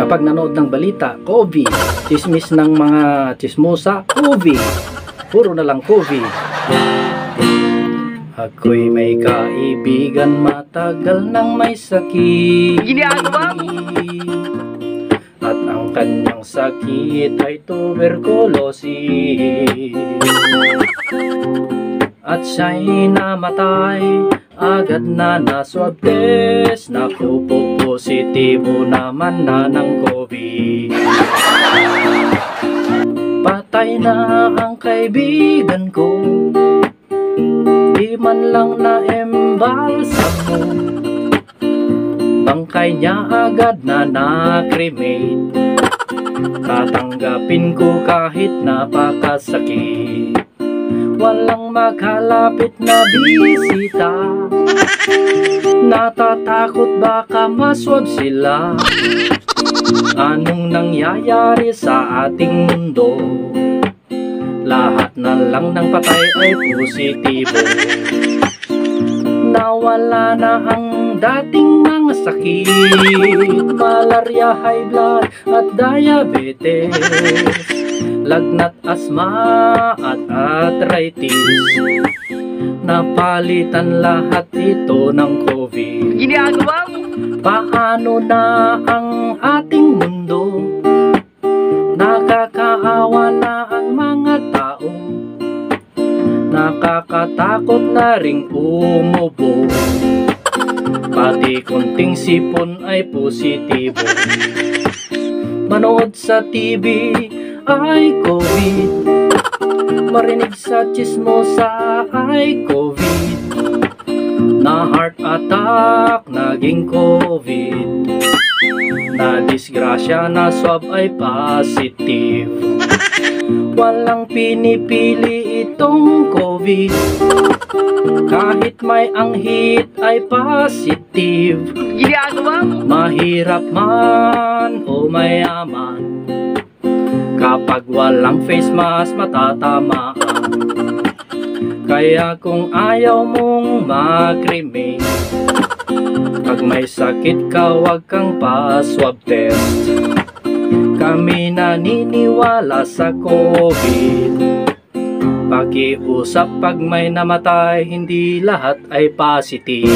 Kapag nanood ng balita, COVID. Chismis ng mga chismosa, COVID. Puro na lang COVID. Ako'y may kaibigan matagal nang may sakit. Ginagawa mo? At ang kanyang sakit ay tuberculosis. At siya'y namatay, agad na na-swab test. Naku po, positibo naman na ng COVID. Patay na ang kaibigan ko, di man lang na-embalsamo. Bangkay niya agad na na-cremate. Tatanggapin ko kahit napakasakit. Walang makalapit na bisita. Natatakot baka maswab sila. Anong nangyayari sa ating mundo? Lahat na lang ng patay ay positibo. Nawala na ang dating mga sakit, malaria, high blood at diabetes, lagnat, asma at arthritis. Napalitan lahat ito ng COVID. Ginagawa mo? Paano na ang ating mundo? Nakakaawa na ang mga tao. Nakakatakot na ring umubo. Pati kunting sipon ay positibo. Manood sa TV ay COVID. Marinig sa chismosa ay COVID. Na heart attack naging COVID. Na disgrasya na swab ay positive. Walang pinipili itong COVID. Kahit may anghit ay positive. Ginagawa mo? Mahirap man o mayaman, kapag walang face mask matatamaan. Kaya kung ayaw mong mag-remain, pag may sakit ka wag kang pa-swab test. Kami naniniwala sa COVID. Pakiusap pag may namatay, hindi lahat ay positive.